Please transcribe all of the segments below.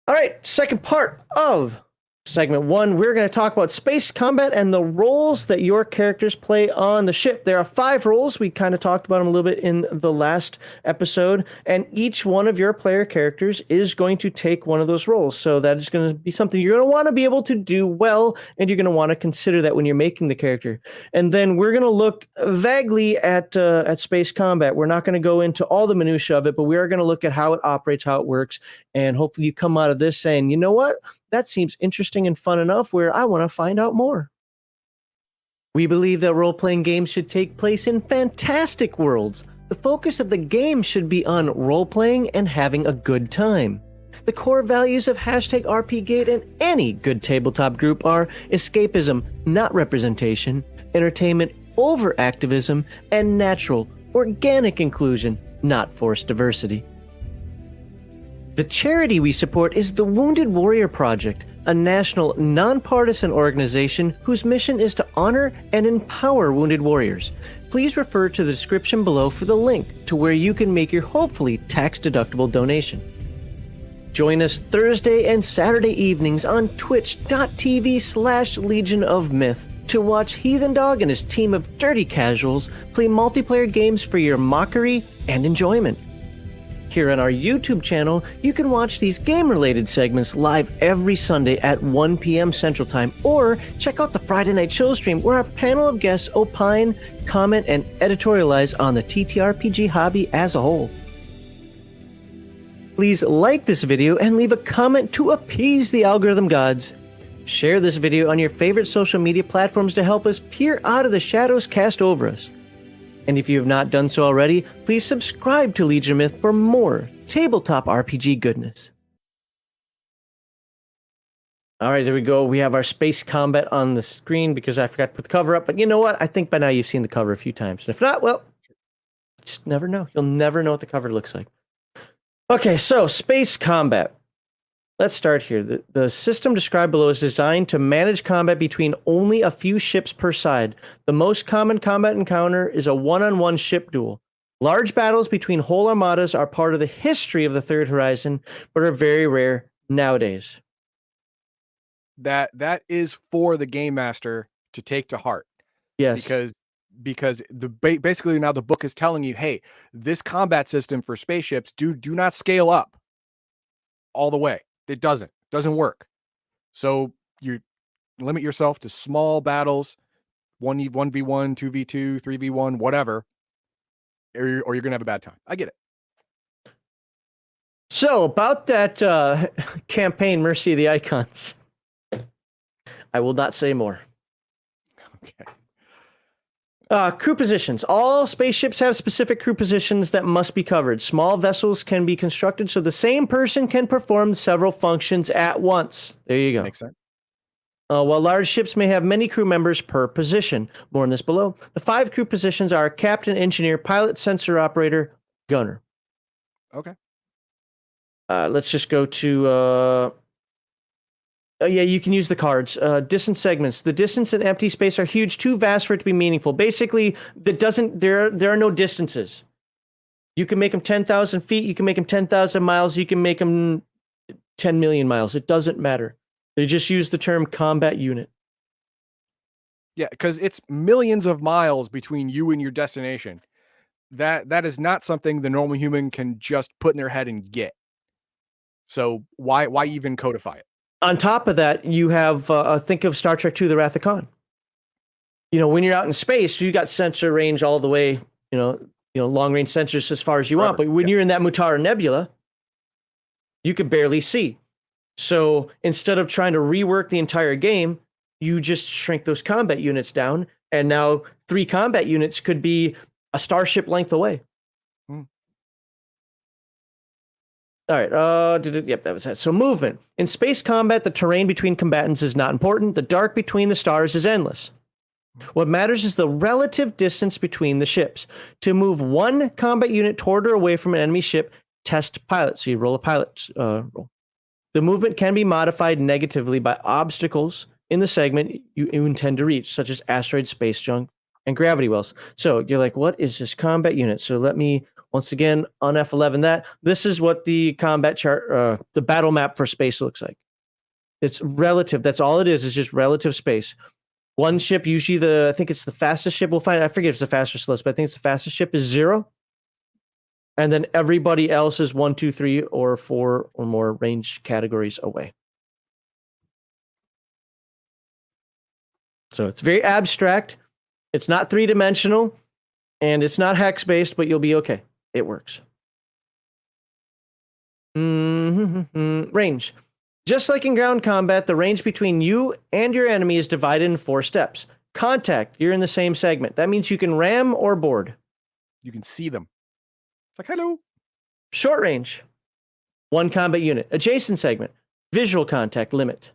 All right, second part of segment 1, we're going to talk about space combat and the roles that your characters play on the ship. There are 5 roles. We kind of talked about them a little bit in the last episode, and each one of your player characters is going to take one of those roles. So that is going to be something you're going to want to be able to do well, and you're going to want to consider that when you're making the character. And then we're going to look vaguely at space combat. We're not going to go into all the minutiae of it, but we are going to look at how it operates, how it works, and hopefully you come out of this saying, you know what? That seems interesting and fun enough where I want to find out more. We believe that role-playing games should take place in fantastic worlds. The focus of the game should be on role-playing and having a good time. The core values of #RPGate and any good tabletop group are escapism, not representation, entertainment over activism, and natural, organic inclusion, not forced diversity. The charity we support is the Wounded Warrior Project, a national, nonpartisan organization whose mission is to honor and empower wounded warriors. Please refer to the description below for the link to where you can make your hopefully tax-deductible donation. Join us Thursday and Saturday evenings on twitch.tv/Legion of Myth to watch Heathen Dog and his team of dirty casuals play multiplayer games for your mockery and enjoyment. Here on our YouTube channel, you can watch these game-related segments live every Sunday at 1 p.m. Central Time, or check out the Friday Night Chill stream where our panel of guests opine, comment, and editorialize on the TTRPG hobby as a whole. Please like this video and leave a comment to appease the algorithm gods. Share this video on your favorite social media platforms to help us peer out of the shadows cast over us. And if you have not done so already, please subscribe to Legion of Myth for more tabletop RPG goodness. All right, there we go. We have our space combat on the screen because I forgot to put the cover up. But you know what? I think by now you've seen the cover a few times. And if not, well, just never know. You'll never know what the cover looks like. Okay, so space combat. Let's start here. The system described below is designed to manage combat between only a few ships per side. The most common combat encounter is a one-on-one ship duel. Large battles between whole armadas are part of the history of the Third Horizon, but are very rare nowadays. That is for the game master to take to heart. Yes. Because basically now the book is telling you, hey, this combat system for spaceships do not scale up all the way. It doesn't work. So you limit yourself to small battles, 1v1, 2v2, 3v1, whatever, or you're going to have a bad time. I get it. So about that campaign, Mercy of the Icons, I will not say more. Okay. Crew positions. All spaceships have specific crew positions that must be covered. Small vessels can be constructed so the same person can perform several functions at once. There you go. Makes sense. While large ships may have many crew members per position. More on this below. The 5 crew positions are captain, engineer, pilot, sensor operator, gunner. Okay. Let's just go to... yeah, you can use the cards. Distance segments. The distance and empty space are huge, too vast for it to be meaningful. Basically, there are no distances. You can make them 10,000 feet. You can make them 10,000 miles. You can make them 10 million miles. It doesn't matter. They just use the term combat unit. Yeah, because it's millions of miles between you and your destination. That is not something the normal human can just put in their head and get. So why even codify it? On top of that, you have, think of Star Trek II, The Wrath of Khan. You know, when you're out in space, you got sensor range all the way, you know, long range sensors as far as you want. But when you're in that Mutara Nebula, you could barely see. So instead of trying to rework the entire game, you just shrink those combat units down. And now 3 combat units could be a starship length away. All right. Yep, that was that. So movement. In space combat, the terrain between combatants is not important. The dark between the stars is endless. What matters is the relative distance between the ships. To move one combat unit toward or away from an enemy ship, test pilot. So you roll a pilot roll. The movement can be modified negatively by obstacles in the segment you intend to reach, such as asteroid, space junk, and gravity wells. So you're like, what is this combat unit? So let me Once again, on F11, this is what the combat chart, the battle map for space looks like. It's relative. That's all it is. It's just relative space. One ship, usually I think it's the fastest ship. We'll find. I forget if it's the fastest or slowest, but I think it's the fastest ship is 0. And then everybody else is 1, 2, 3, or 4 or more range categories away. So it's very abstract. It's not 3-dimensional, and it's not hex-based, but you'll be okay. It works. Range. Just like in ground combat, the range between you and your enemy is divided in 4 steps. Contact, you're in the same segment. That means you can ram or board. You can see them. It's like, hello. Short range, 1 combat unit. Adjacent segment, visual contact limit.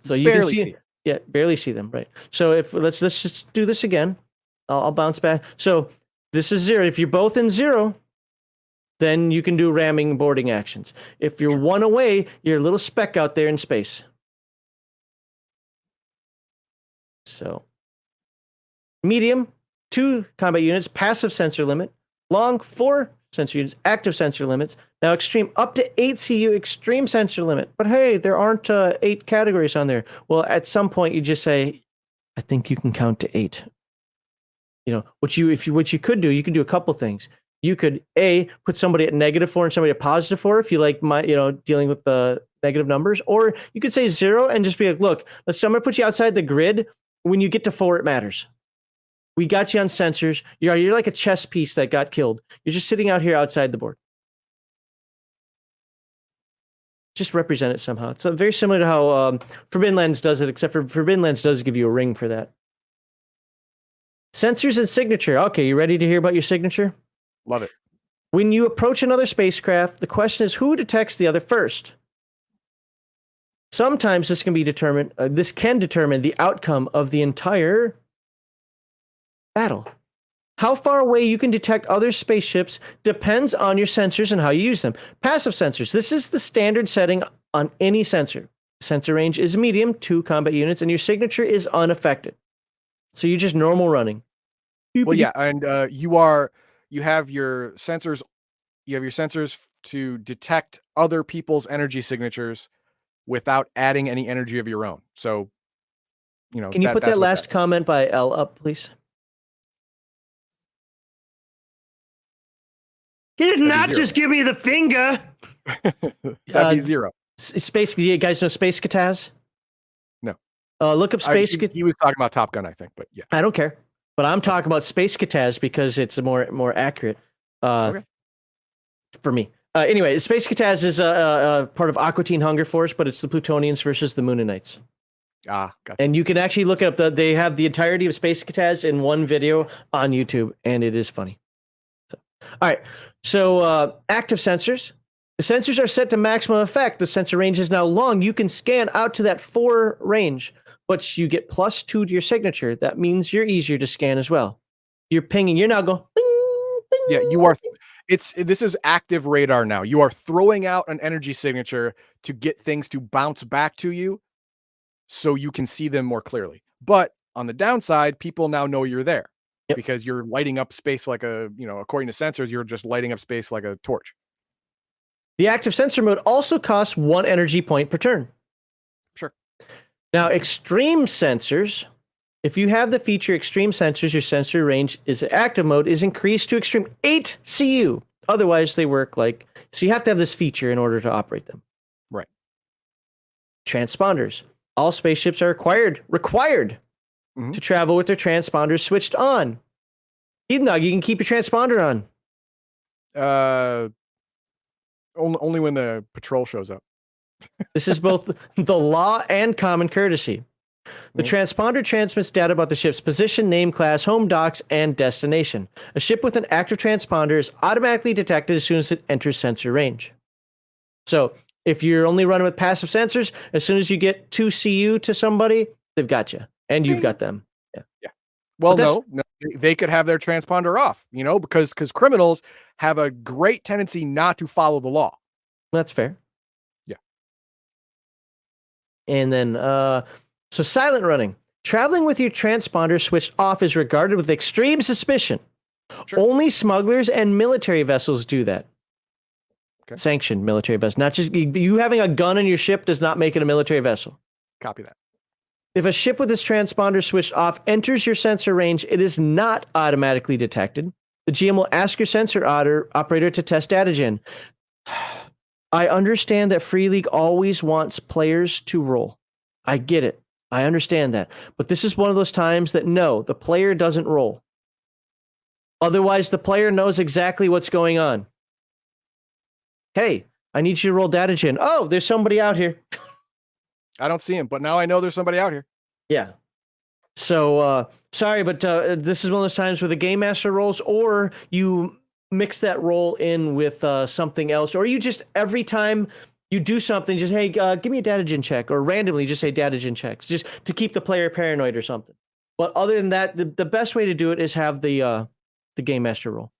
So you Barely can see, yeah, barely see them, right? So if let's just do this again. I'll bounce back. So this is 0. If you're both in 0, then you can do ramming and boarding actions. If you're 1 away, you're a little speck out there in space. So medium, 2 combat units, passive sensor limit. Long, 4 sensor units, active sensor limits. Now extreme, up to 8 CU, extreme sensor limit. But hey, there aren't 8 categories on there. Well, at some point you just say, I think you can count to 8. You know, what you could do, you could do a couple things. You could put somebody at -4 and somebody at +4 if you like dealing with the negative numbers, or you could say 0 and just be like, look, I'm gonna put you outside the grid. When you get to 4, it matters. We got you on sensors. You're like a chess piece that got killed. You're just sitting out here outside the board. Just represent it somehow. It's very similar to how Forbidden Lands does it, except for Forbidden Lands does give you a ring for that. Sensors and signature. Okay, you ready to hear about your signature? Love it. When you approach another spacecraft, the question is who detects the other first. Sometimes this can determine the outcome of the entire battle. How far away you can detect other spaceships depends on your sensors and how you use them. Passive sensors. This is the standard setting on any sensor. Sensor range is medium, 2 combat units, and your signature is unaffected. So you're just normal running. Well, yeah, and you have your sensors. You have your sensors to detect other people's energy signatures without adding any energy of your own. So, can you put that last comment by L up, please? He did not just give me the finger. That'd be 0. Space. You guys know Space Kataz? No. Look up Space. He was talking about Top Gun, I think, but yeah. I don't care. But I'm talking about Space Kataz because it's more accurate for me. Anyway, Space Kataz is a part of Aqua Teen Hunger Force, but it's the Plutonians versus the Moonanites. Ah, gotcha. And you can actually look up they have the entirety of Space Kataz in one video on YouTube, and it is funny. So, all right. So active sensors. The sensors are set to maximum effect. The sensor range is now long. You can scan out to that 4 range, but you get +2 to your signature. That means you're easier to scan as well. You're pinging. You're now going. Bing, bing. Yeah, you are. This is active radar now. You are throwing out an energy signature to get things to bounce back to you, so you can see them more clearly. But on the downside, people now know you're there because you're lighting up space like according to sensors, you're just lighting up space like a torch. The active sensor mode also costs 1 energy point per turn. Sure. Now, extreme sensors, if you have the feature extreme sensors, your sensor range is active mode is increased to extreme 8 CU. Otherwise, they work so you have to have this feature in order to operate them. Right. Transponders. All spaceships are required to travel with their transponders switched on. Even though you can keep your transponder on. Only when the patrol shows up. This is both the law and common courtesy. The transponder transmits data about the ship's position, name, class, home docks, and destination. A ship with an active transponder is automatically detected as soon as it enters sensor range. So if you're only running with passive sensors, as soon as you get 2 CU to somebody, they've got you, and you've got them. Yeah. Well, no, they could have their transponder off, because criminals have a great tendency not to follow the law. That's fair. Yeah. And then, so silent running. Traveling with your transponder switched off is regarded with extreme suspicion. Sure. Only smugglers and military vessels do that. Okay. Sanctioned military vessels. Not just you having a gun on your ship does not make it a military vessel. Copy that. If a ship with its transponder switched off enters your sensor range, it is not automatically detected. The GM will ask your sensor operator to test data gen. I understand that Free League always wants players to roll. I get it. I understand that. But this is one of those times that no, the player doesn't roll. Otherwise, the player knows exactly what's going on. Hey, I need you to roll data gen. Oh, there's somebody out here. I don't see him, but now I know there's somebody out here. Yeah. So, sorry, but this is one of those times where the game master rolls, or you mix that roll in with something else, or you just, every time you do something, just, hey, give me a data gen check, or randomly just say data gen checks, just to keep the player paranoid or something. But other than that, the best way to do it is have the game master roll.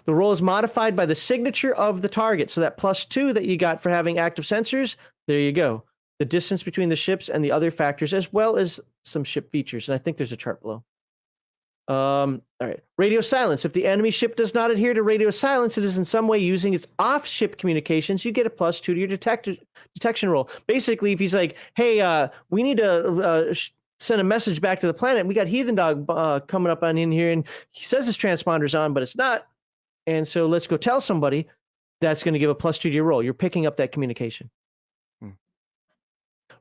The roll is modified by the signature of the target. So that +2 that you got for having active sensors, there you go. The distance between the ships and the other factors, as well as some ship features. And I think there's a chart below. All right. Radio silence. If the enemy ship does not adhere to radio silence, it is in some way using its off-ship communications, you get a +2 to your detection roll. Basically, if he's like, hey, we need to send a message back to the planet. We got Heathen Dog coming up on in here, and he says his transponder's on, but it's not. And so let's go tell somebody. That's going to give a +2 to your roll. You're picking up that communication.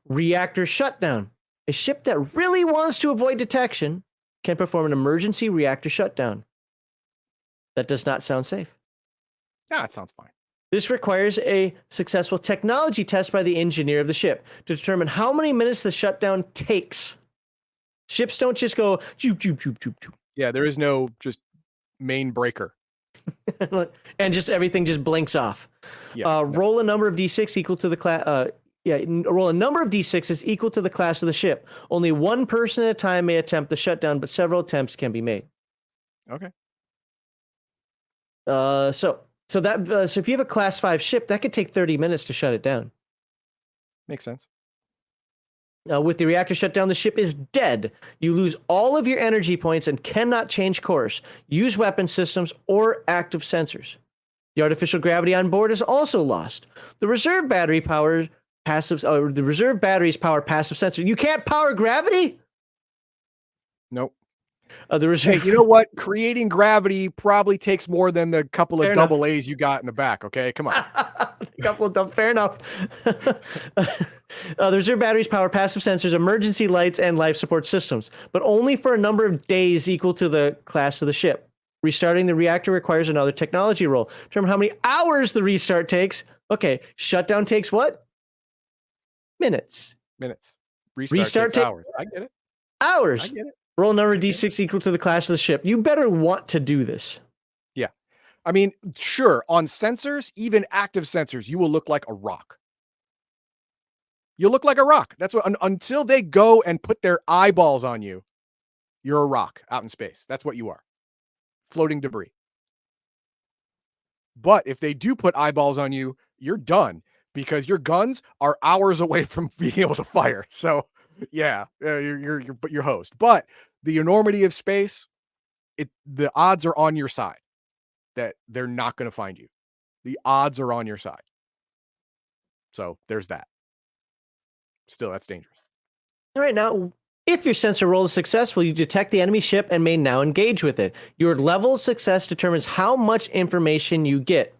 Reactor shutdown. A ship that really wants to avoid detection can perform an emergency reactor shutdown. That does not sound safe. Yeah, it sounds fine. This requires a successful technology test by the engineer of the ship to determine how many minutes the shutdown takes. Ships don't just go, choop, choop, choop, choop, choop. Yeah, there is no just main breaker. And just everything just blinks off. Yeah, roll a number of d6 equal to the class. Roll a number of d6s equal to the class of the ship. Only one person at a time may attempt the shutdown, but several attempts can be made. Okay. So if you have a class 5 ship, that could take 30 minutes to shut it down. Makes sense. With the reactor shut down, the ship is dead. You lose all of your energy points and cannot change course, use weapon systems, or active sensors. The artificial gravity on board is also lost. The reserve batteries power passive sensor. You can't power gravity? Nope. The reserve. Hey, you know what? Creating gravity probably takes more than the couple of double A's you got in the back. Okay, come on. Fair enough. The reserve batteries power passive sensors, emergency lights, and life support systems, but only for a number of days equal to the class of the ship. Restarting the reactor requires another technology roll. Determine how many hours the restart takes. Okay, shutdown takes what? Minutes. Restart takes hours. I get it. Hours. I get it. Roll number d6 equal to the class of the ship. You better want to do this. Yeah. I mean, sure, on sensors, even active sensors, you will look like a rock. You'll look like a rock. That's what, until they go and put their eyeballs on you, you're a rock out in space. That's what you are. Floating debris. But if they do put eyeballs on you, you're done because your guns are hours away from being able to fire. So yeah, you're host. But the enormity of space, the odds are on your side that they're not going to find you. The odds are on your side. So there's that. Still, that's dangerous. All right, now, if your sensor roll is successful, you detect the enemy ship and may now engage with it. Your level of success determines how much information you get.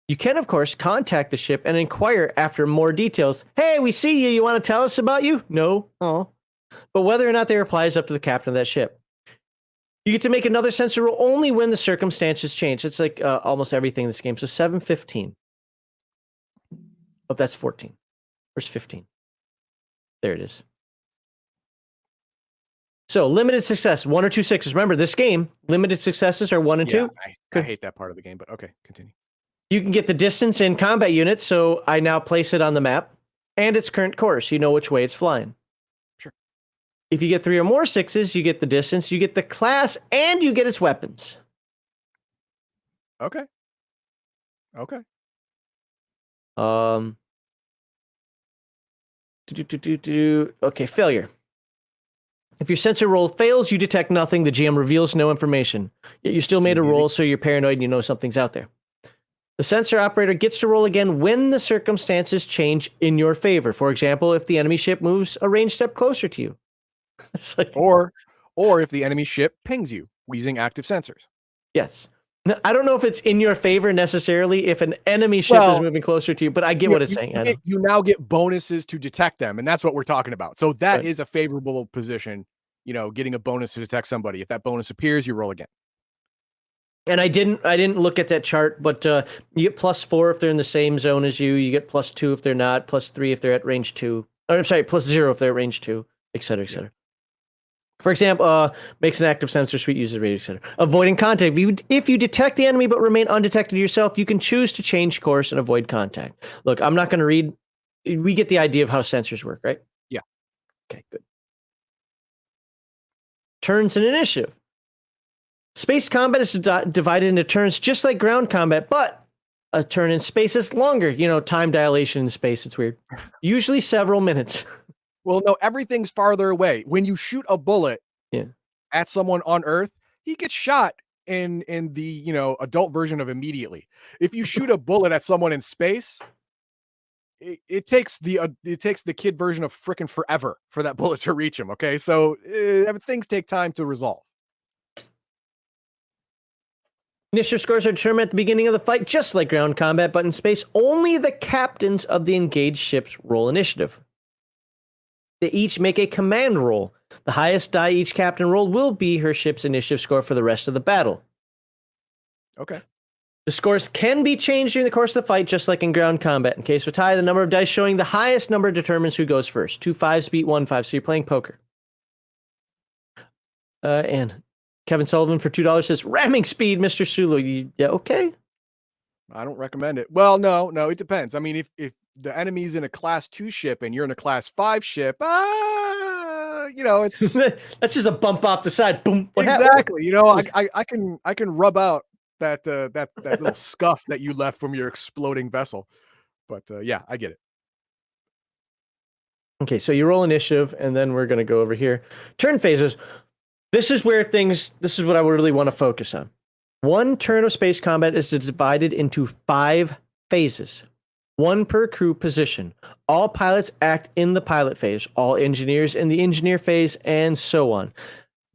You can, of course, contact the ship and inquire after more details. Hey, we see you. You want to tell us about you? No. Oh. But whether or not they reply is up to the captain of that ship. You get to make another sensor roll only when the circumstances change. It's like almost everything in this game. So 7-15. Oh, that's 14. Where's 15? There it is. So limited success, 1 or 2 6s. Remember, this game, limited successes are 1 and 2. I hate that part of the game, but okay, continue. You can get the distance in combat units, so I now place it on the map, and its current course. You know which way it's flying. Sure. If you get 3 or more 6s, you get the distance, you get the class, and you get its weapons. Okay. Okay, failure. If your sensor roll fails, you detect nothing. The GM reveals no information. Yet you still made a roll, so you're paranoid and you know something's out there. The sensor operator gets to roll again when the circumstances change in your favor. For example, if the enemy ship moves a range step closer to you. It's like, or if the enemy ship pings you using active sensors. yes. Now, I don't know if it's in your favor necessarily if an enemy ship is moving closer to you, but I get what it's saying. You now get bonuses to detect them, and that's what we're talking about. So that is a favorable position, getting a bonus to detect somebody. If that bonus appears, you roll again. And I didn't look at that chart, but you get +4 if they're in the same zone as you. You get +2 if they're not, +3 if they're at range 2. Or I'm sorry, +0 if they're at range 2, et cetera, et cetera. For example, makes an active sensor suite uses radio, et cetera. Avoiding contact. If you detect the enemy but remain undetected yourself, you can choose to change course and avoid contact. Look, I'm not going to read. We get the idea of how sensors work, right? Yeah. Okay, good. Turns and initiative. Space combat is divided into turns just like ground combat, but a turn in space is longer. Time dilation in space, it's weird. Usually several minutes. Well, no, everything's farther away. When you shoot a bullet at someone on Earth, he gets shot in the adult version of immediately. If you shoot a bullet at someone in space, it takes the kid version of frickin' forever for that bullet to reach him. Okay, so things take time to resolve. Initiative scores are determined at the beginning of the fight, just like ground combat, but in space, only the captains of the engaged ships roll initiative. They each make a command roll. The highest die each captain rolled will be her ship's initiative score for the rest of the battle. Okay. The scores can be changed during the course of the fight, just like in ground combat. In case of a tie, the number of dice showing the highest number determines who goes first. 2 5s beat 1 5, so you're playing poker. And Kevin Sullivan for $2 says, ramming speed, Mr. Sulu. Yeah, okay. I don't recommend it. Well, no, it depends. I mean, if the enemy's in a class 2 ship and you're in a class 5 ship, it's that's just a bump off the side. Boom. Exactly. I can rub out that little scuff that you left from your exploding vessel. But yeah, I get it. Okay, so you roll initiative, and then we're going to go over here. Turn phases. This is what I really want to focus on. One turn of space combat is divided into 5 phases. 1 per crew position. All pilots act in the pilot phase, all engineers in the engineer phase, and so on.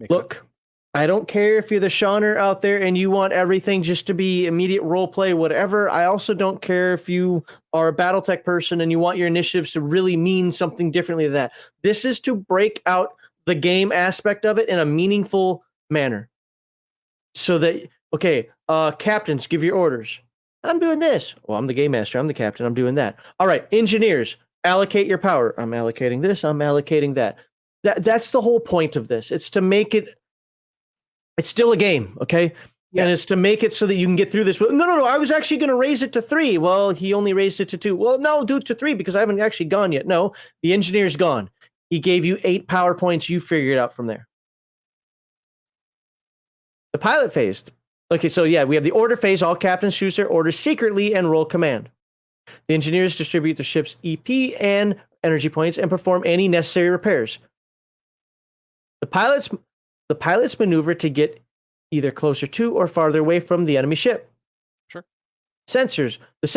Look, sense. I don't care if you're the Shawner out there and you want everything just to be immediate role play, whatever. I also don't care if you are a Battletech person and you want your initiatives to really mean something differently than that. This is to break out the game aspect of it in a meaningful manner. So that, okay, captains, give your orders. I'm doing this. Well, I'm the game master. I'm the captain. I'm doing that. All right, engineers, allocate your power. I'm allocating this. I'm allocating that. That's the whole point of this. It's to make it. It's still a game, okay? Yeah. And it's to make it so that you can get through this. Well, no. I was actually going to raise it to 3. Well, he only raised it to 2. Well, no, do it to 3 because I haven't actually gone yet. No, the engineer's gone. He gave you 8 power points. You figure it out from there. The pilot phase. Okay, so yeah, we have the order phase. All captains choose their orders secretly and roll command. The engineers distribute the ship's EP and energy points and perform any necessary repairs. The pilots maneuver to get either closer to or farther away from the enemy ship. Sure. Sensors. The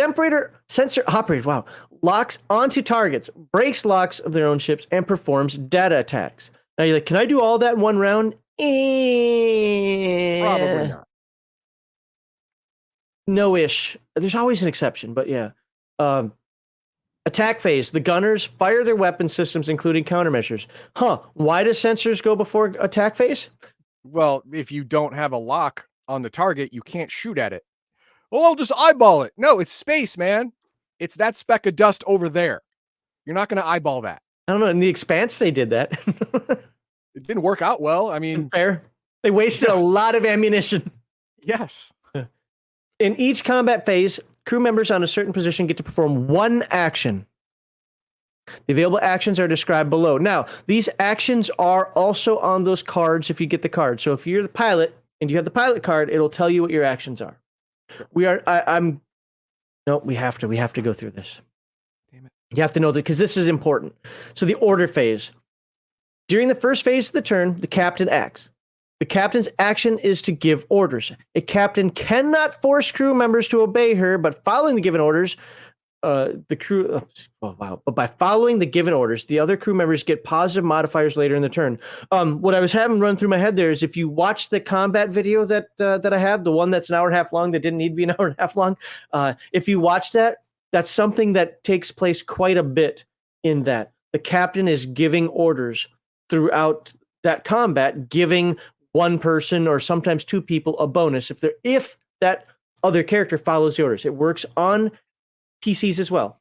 sensor operator, locks onto targets, breaks locks of their own ships, and performs data attacks. Now you're like, can I do all that in one round? Probably not. No-ish. There's always an exception, but yeah. Attack phase. The gunners fire their weapon systems, including countermeasures. Why do sensors go before attack phase? Well, if you don't have a lock on the target, you can't shoot at it. Oh, I'll just eyeball it. No, it's space, man. It's that speck of dust over there. You're not going to eyeball that. I don't know. In The Expanse, they did that. It didn't work out well. I mean, fair. They wasted a lot of ammunition. Yes. In each combat phase, crew members on a certain position get to perform 1 action. The available actions are described below. Now, these actions are also on those cards if you get the card. So if you're the pilot and you have the pilot card, it'll tell you what your actions are. We have to go through this. Damn it. You have to know that because this is important. So the order phase. During the first phase of the turn, the captain acts. The captain's action is to give orders. A captain cannot force crew members to obey her, but following the given orders, the crew. But by following the given orders, the other crew members get positive modifiers later in the turn. What I was having run through my head there is if you watch the combat video that I have, the one that's an hour and a half long that didn't need to be an hour and a half long, if you watch that, that's something that takes place quite a bit in that. The captain is giving orders throughout that combat, giving one person or sometimes two people a bonus if that other character follows the orders. It works on PCs as well.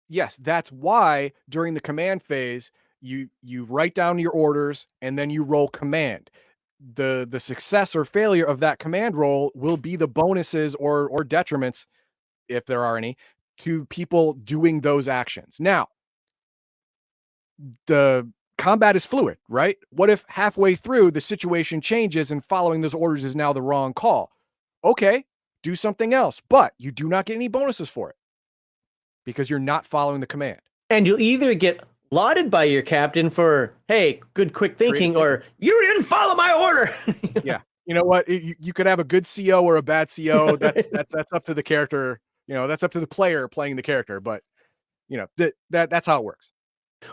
Yes, that's why during the command phase, you write down your orders and then you roll command. The success or failure of that command roll will be the bonuses or detriments, if there are any, to people doing those actions. Now, the combat is fluid, right? What if halfway through the situation changes and following those orders is now the wrong call? Okay, do something else, but you do not get any bonuses for it because you're not following the command. And you'll either get lauded by your captain for, hey, good quick thinking, or you didn't follow my order. Yeah. You know what? You could have a good CO or a bad CO. That's up to the character. That's up to the player playing the character. But that's how it works.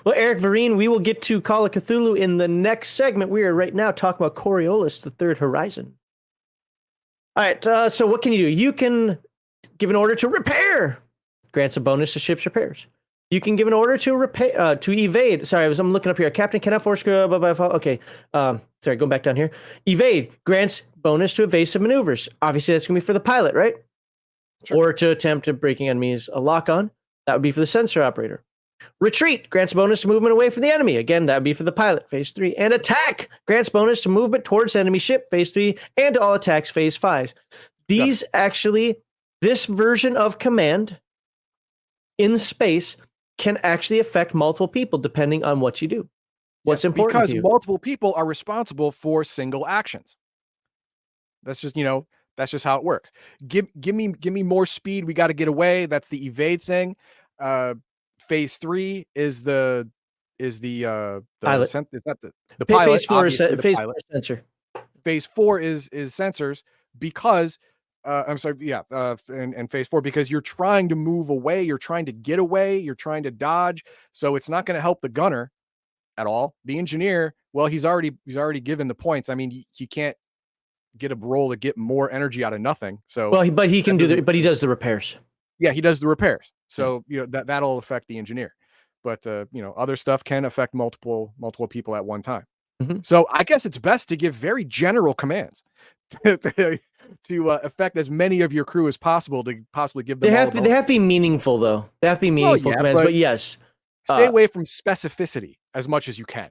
Well, Eric Vereen, we will get to Call of Cthulhu in the next segment. We are right now talking about Coriolis, the Third Horizon. All right. So what can you do? You can give an order to repair. Grants a bonus to ship's repairs. You can give an order to repair, to evade. Sorry, I'm looking up here. Captain cannot force. Okay. Sorry, going back down here. Evade grants bonus to evasive maneuvers. Obviously, that's going to be for the pilot, right? Sure. Or to attempt to breaking enemies a lock on. That would be for the sensor operator. Retreat grants bonus to movement away from the enemy. Again, that would be for the pilot, phase 3. And attack grants bonus to movement towards enemy ship, phase 3, and to all attacks, phase 5. These actually, this version of command in space can actually affect multiple people depending on what you do. What's important because to you. Multiple people are responsible for single actions. That's just, that's just how it works. Give me more speed. We got to get away. That's the evade thing. Phase 3 is the pilot. Is that the pilot? Phase 4 is sensor. Phase 4 is sensors because I'm sorry, yeah, and phase 4 because you're trying to move away, you're trying to get away, you're trying to dodge. So it's not going to help the gunner at all. The engineer, well, he's already given the points. I mean, he can't get a roll to get more energy out of nothing. So but he can do but he does the repairs. Yeah, he does the repairs. So that'll affect the engineer. But other stuff can affect multiple people at one time. Mm-hmm. So I guess it's best to give very general commands to affect as many of your crew as possible to possibly give them. They have to be meaningful, though. They have to be meaningful commands. But yes, stay away from specificity as much as you can.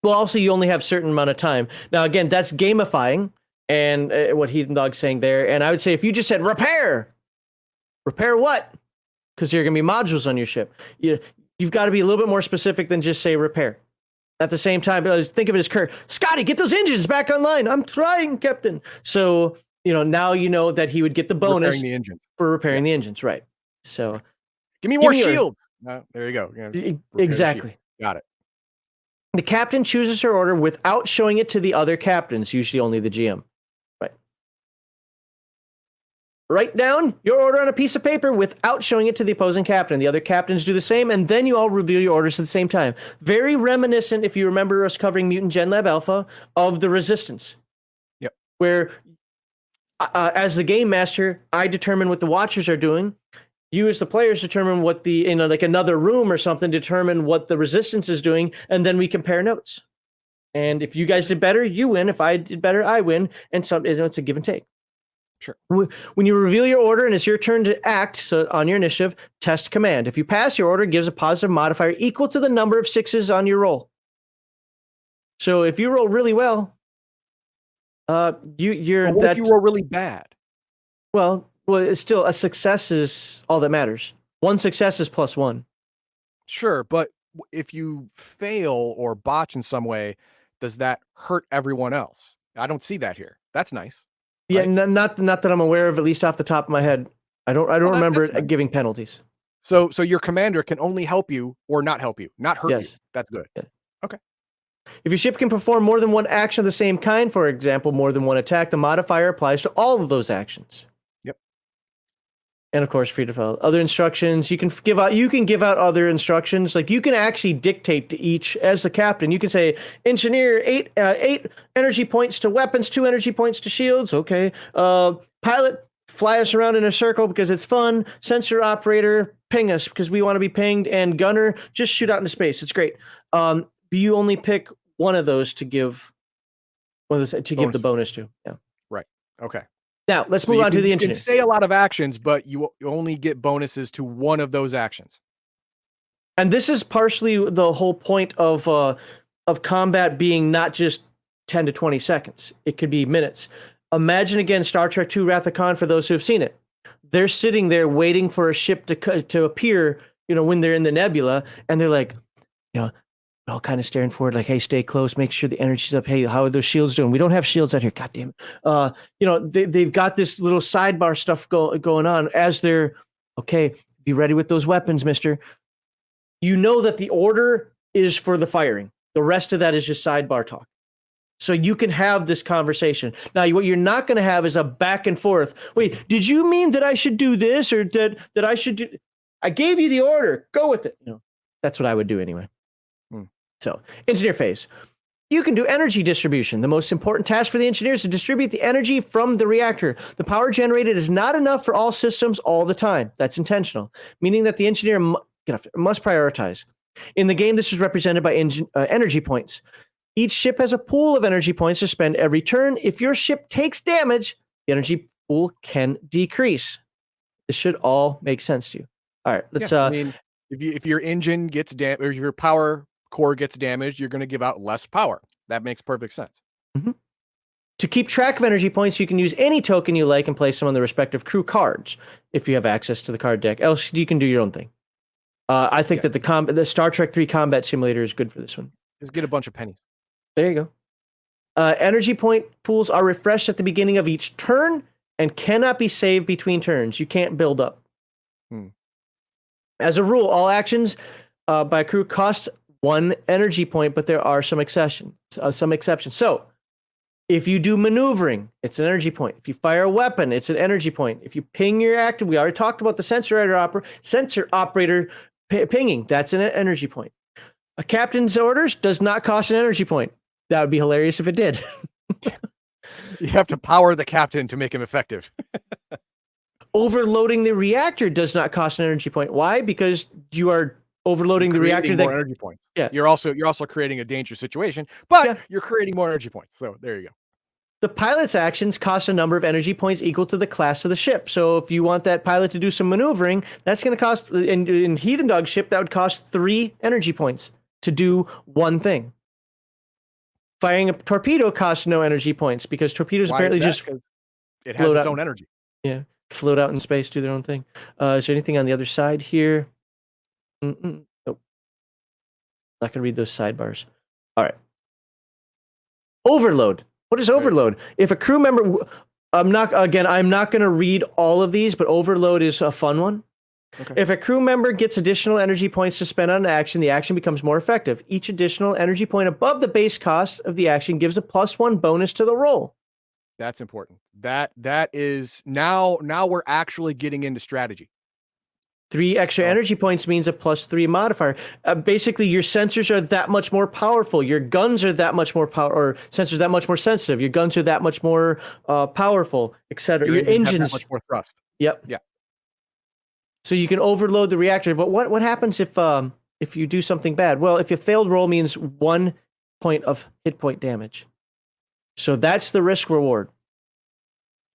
Well, also you only have a certain amount of time. Now, again, that's gamifying, and what Heathen Dog's saying there. And I would say if you just said repair what? Because there are going to be modules on your ship. You've got to be a little bit more specific than just say repair. At the same time, think of it as Kurt. Scotty, get those engines back online. I'm trying, Captain. So, now you know that he would get the bonus for repairing the engines. Right. So give me more shield. There you go. Exactly. Got it. The captain chooses her order without showing it to the other captains, usually only the GM. Right. Write down your order on a piece of paper without showing it to the opposing captain. The other captains do the same, and then you all reveal your orders at the same time. Very reminiscent, if you remember us covering Mutant Gen Lab Alpha, of the Resistance. Yep. Where, as the game master, I determine what the Watchers are doing. You, as the players, determine what like another room or something, determine what the Resistance is doing, and then we compare notes. And if you guys did better, you win. If I did better, I win. And it's a give and take. Sure. When you reveal your order and it's your turn to act, so on your initiative, test command. If you pass, your order gives a positive modifier equal to the number of 6s on your roll. So if you roll really well, you're. But what if you roll really bad? Well, it's still a success is all that matters. One success is +1. Sure, but if you fail or botch in some way, does that hurt everyone else? I don't see that here. That's nice. Yeah, right? not that I'm aware of, at least off the top of my head. I don't remember giving penalties. So your commander can only help you or not help you, not hurt you. That's good. Yeah. Okay. If your ship can perform more than one action of the same kind, for example, more than one attack, the modifier applies to all of those actions. Yep. And of course, free to follow. Other instructions you can give out. You can give out other instructions. Like you can actually dictate to each as the captain. You can say, engineer, eight energy points to weapons, 2 energy points to shields. Okay. Pilot, fly us around in a circle because it's fun. Sensor operator, ping us because we want to be pinged. And gunner, just shoot out into space. It's great. You only pick one of those to give give the bonus to. Yeah. Right. Okay. Now let's move on to the engineer. You can say a lot of actions, but you only get bonuses to one of those actions. And this is partially the whole point of combat being not just 10 to 20 seconds. It could be minutes. Imagine again Star Trek II Wrath of Khan for those who have seen it. They're sitting there waiting for a ship to appear, when they're in the nebula, and they're like, all kind of staring forward, like, hey, stay close, make sure the energy's up. Hey, how are those shields doing? We don't have shields out here. God damn it. They've got this little sidebar stuff going on as they're, okay, be ready with those weapons, mister. You know that the order is for the firing. The rest of that is just sidebar talk. So you can have this conversation. Now, what you're not going to have is a back and forth. Wait, did you mean that I should do this or that I should do? I gave you the order. Go with it. That's what I would do anyway. So, engineer phase. You can do energy distribution. The most important task for the engineer is to distribute the energy from the reactor. The power generated is not enough for all systems all the time. That's intentional, meaning that the engineer must prioritize. In the game, this is represented by energy points. Each ship has a pool of energy points to spend every turn. If your ship takes damage, the energy pool can decrease. This should all make sense to you. All right, let's. If your engine gets damaged, or your power core gets damaged, you're going to give out less power. That makes perfect sense. Mm-hmm. To keep track of energy points, you can use any token you like and place them on the respective crew cards if you have access to the card deck. Else, you can do your own thing. I think that the Star Trek III Combat Simulator is good for this one. Just get a bunch of pennies. There you go. Energy point pools are refreshed at the beginning of each turn and cannot be saved between turns. You can't build up. As a rule, all actions by a crew cost 1 energy point, but there are some exceptions. So, if you do maneuvering, it's an energy point. If you fire a weapon, it's an energy point. If you ping your actor, we already talked about the sensor operator pinging. That's an energy point. A captain's orders does not cost an energy point. That would be hilarious if it did. You have to power the captain to make him effective. Overloading the reactor does not cost an energy point. Why? Because you are overloading the reactor. More energy points. Yeah. You're also creating a dangerous situation, but you're creating more energy points. So there you go. The pilot's actions cost a number of energy points equal to the class of the ship. So if you want that pilot to do some maneuvering, that's going to cost, in Heathen Dog ship, that would cost 3 energy points to do one thing. Firing a torpedo costs no energy points because torpedoes apparently just it has its own energy. Yeah, float out in space, do their own thing. Is there anything on the other side here? Nope. Not gonna read those sidebars. All right. Overload. What is overload? If a crew member, I'm not gonna read all of these, but overload is a fun one. Okay. If a crew member gets additional energy points to spend on an action, the action becomes more effective. Each additional energy point above the base cost of the action gives a +1 bonus to the roll. That's important. That is now we're actually getting into strategy. 3 extra energy points means a +3 modifier. Basically, your sensors are that much more powerful. Your guns are that much more or sensors that much more sensitive. Your guns are that much more powerful, etc. Your engines have that much more thrust. Yep. Yeah. So you can overload the reactor. But what happens if you do something bad? Well, if a failed roll means 1 point of hit point damage. So that's the risk reward.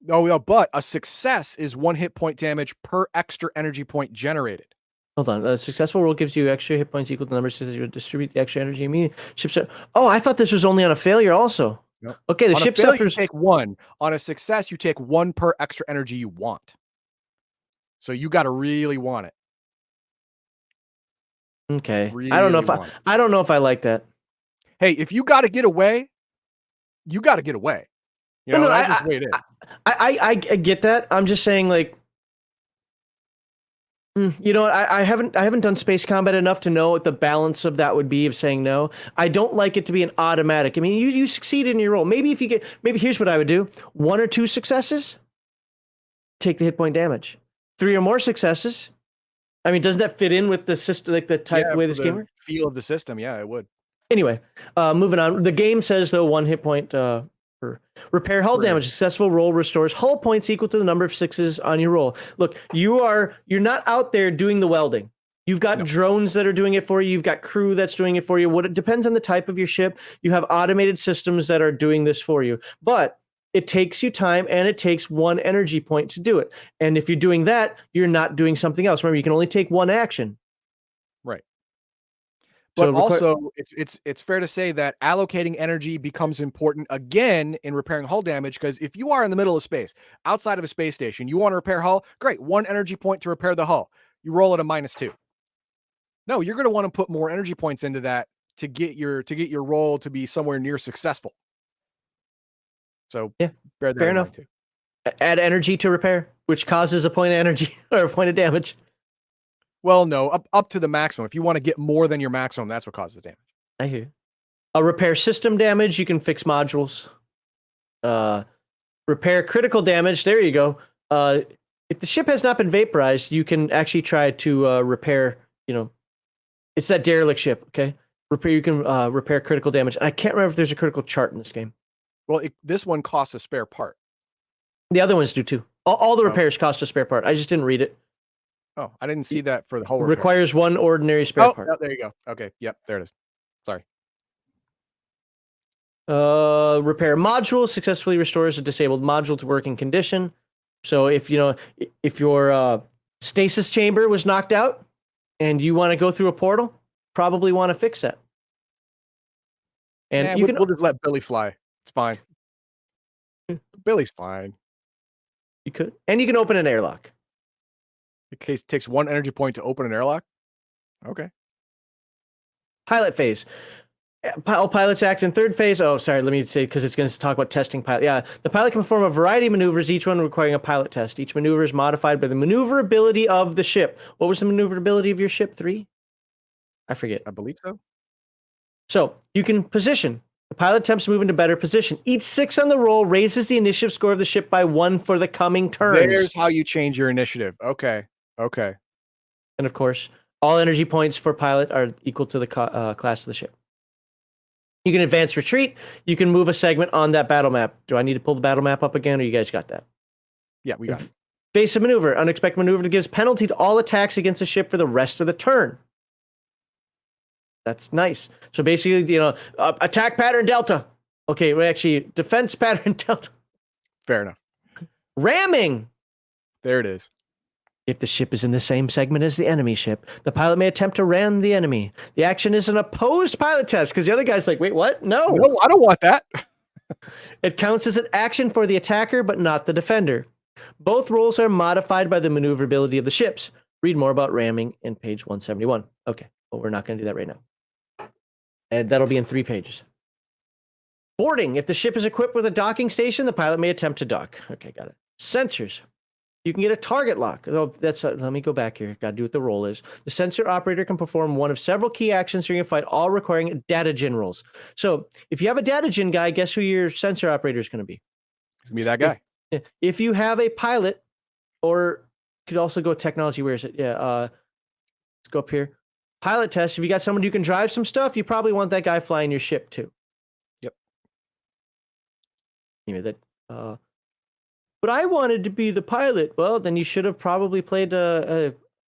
No, but a success is 1 hit point damage per extra energy point generated. Hold on. A successful roll gives you extra hit points equal to the number of systems you distribute the extra energy immediately. Oh, I thought this was only on a failure also. Nope. Okay, the ship suffers. You take 1. On a success, you take 1 per extra energy you want. So you got to really want it. Okay. Really I don't know if I like that. Hey, if you got to get away, you got to get away. You know, that's just the way it is. I get that. I'm just saying, like, You know what? I haven't done space combat enough to know what the balance of that would be of saying no. I don't like it to be an automatic. I mean, you succeed in your role. Maybe if you get here's what I would do: 1 or 2 successes, take the hit point damage. 3 or more successes. I mean, doesn't that fit in with the system, like the type of way this game works? Feel of the system, yeah, it would. Anyway, moving on. The game says though 1 hit point per repair hull damage. Successful roll restores hull points equal to the number of 6s on your roll. Look, you're not out there doing the welding. You've got drones that are doing it for you. You've got crew that's doing it for you. It depends on the type of your ship. You have automated systems that are doing this for you. But it takes you time and it takes 1 energy point to do it. And if you're doing that, you're not doing something else. Remember, you can only take 1 action. Right. But also, it's fair to say that allocating energy becomes important again in repairing hull damage, because if you are in the middle of space, outside of a space station, you want to repair hull, great, 1 energy point to repair the hull. You roll at a -2. No, you're going to want to put more energy points into that to get your roll to be somewhere near successful. So yeah, bear that fair in enough. mind too. Add energy to repair, which causes a point of energy or a point of damage. Well, no, up to the maximum. If you want to get more than your maximum, that's what causes damage. I hear you. Repair system damage, you can fix modules. Repair critical damage, there you go. If the ship has not been vaporized, you can actually try to repair, it's that derelict ship, okay? You can repair critical damage. I can't remember if there's a critical chart in this game. Well, this one costs a spare part. The other ones do too. All the repairs cost a spare part. I just didn't read it. Oh, I didn't see that for the whole requires 1 ordinary spare part. Oh, there you go. Okay, yep, there it is. Sorry. Repair module successfully restores a disabled module to working condition. So if your stasis chamber was knocked out and you want to go through a portal, probably want to fix that. And we'll just let Billy fly. It's fine. Billy's fine. You could, and you can open an airlock. It takes 1 energy point to open an airlock. Okay. Pilot phase. All pilots act in 3rd phase. Oh, sorry. Let me say, because it's going to talk about testing pilot. Yeah, the pilot can perform a variety of maneuvers, each one requiring a pilot test. Each maneuver is modified by the maneuverability of the ship. What was the maneuverability of your ship? 3? I forget. I believe so. So you can position. The pilot attempts to move into better position. Each 6 on the roll raises the initiative score of the ship by 1 for the coming turns. There's how you change your initiative. Okay. And of course, all energy points for pilot are equal to the class of the ship. You can advance retreat. You can move a segment on that battle map. Do I need to pull the battle map up again, or you guys got that? Yeah, we got it. Base of maneuver. Unexpected maneuver that gives penalty to all attacks against the ship for the rest of the turn. That's nice. So basically, attack pattern delta. Okay, well, actually, defense pattern delta. Fair enough. Ramming. There it is. If the ship is in the same segment as the enemy ship, the pilot may attempt to ram the enemy. The action is an opposed pilot test, because the other guy's like, wait, what? No, I don't want that. It counts as an action for the attacker, but not the defender. Both roles are modified by the maneuverability of the ships. Read more about ramming in page 171. Okay, well, we're not going to do that right now. And that'll be in 3 pages. Boarding. If the ship is equipped with a docking station, the pilot may attempt to dock. Okay, got it. Sensors. You can get a target lock. Oh, let me go back here. Got to do what the roll is. The sensor operator can perform one of several key actions during a fight, all requiring data gen rolls. So if you have a data gen guy, guess who your sensor operator is going to be? It's going to be that guy. If you have a pilot, or could also go technology. Where is it? Yeah. Let's go up here. Pilot test. If you got someone who can drive some stuff, you probably want that guy flying your ship too. Yep. Anyway, but I wanted to be the pilot. Well, then you should have probably played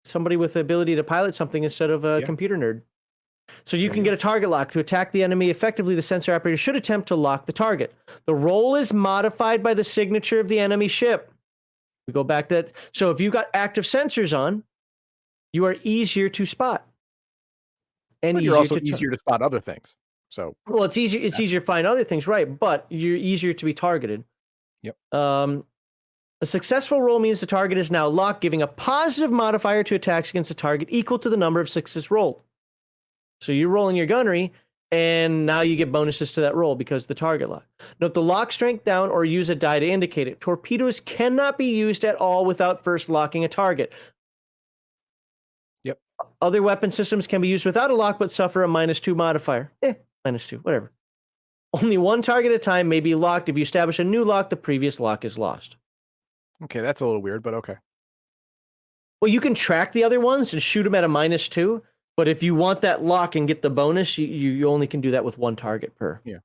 somebody with the ability to pilot something instead of a computer nerd. So you can get a target lock. To attack the enemy effectively, the sensor operator should attempt to lock the target. The roll is modified by the signature of the enemy ship. We go back to that. So if you've got active sensors on, you are easier to spot. And you're also easier to spot other things. So it's easier. It's easier to find other things, right? But you're easier to be targeted. Yep. A successful roll means the target is now locked, giving a positive modifier to attacks against the target equal to the number of sixes rolled. So you're rolling your gunnery, and now you get bonuses to that roll because of the target lock. Note the lock strength down or use a die to indicate it. Torpedoes cannot be used at all without first locking a target. Other weapon systems can be used without a lock but suffer a -2 modifier. -2, whatever. Only one target at a time may be locked. If you establish a new lock, the previous lock is lost. Okay, that's a little weird, but okay. Well, you can track the other ones and shoot them at a -2, but if you want that lock and get the bonus, you only can do that with one target per. Yeah.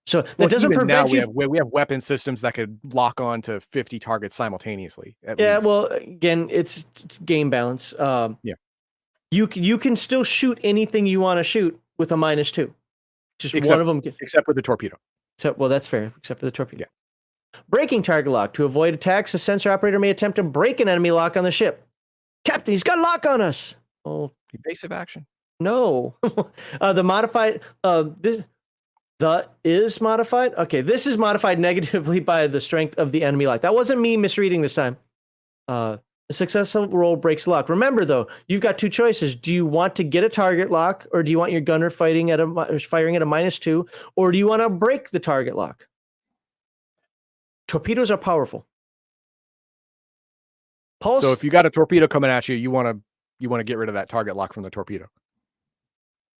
So that doesn't prevent you. We have weapon systems that could lock on to 50 targets simultaneously. At least. Well, again, it's game balance. Yeah. You can still shoot anything you want to shoot with a -2. Just one of them. Except with the torpedo. Well, that's fair, except for the torpedo. Yeah. Breaking target lock. To avoid attacks, the sensor operator may attempt to break an enemy lock on the ship. Captain, he's got a lock on us. Oh, evasive action. No. The modified the is modified. Okay, this is modified negatively by the strength of the enemy lock. That wasn't me misreading this time. A successful roll breaks lock. Remember though, you've got two choices. Do you want to get a target lock, or do you want your gunner firing at a -2, or do you want to break the target lock? Torpedoes are powerful. Pulse. So if you got a torpedo coming at you, you want to get rid of that target lock from the torpedo.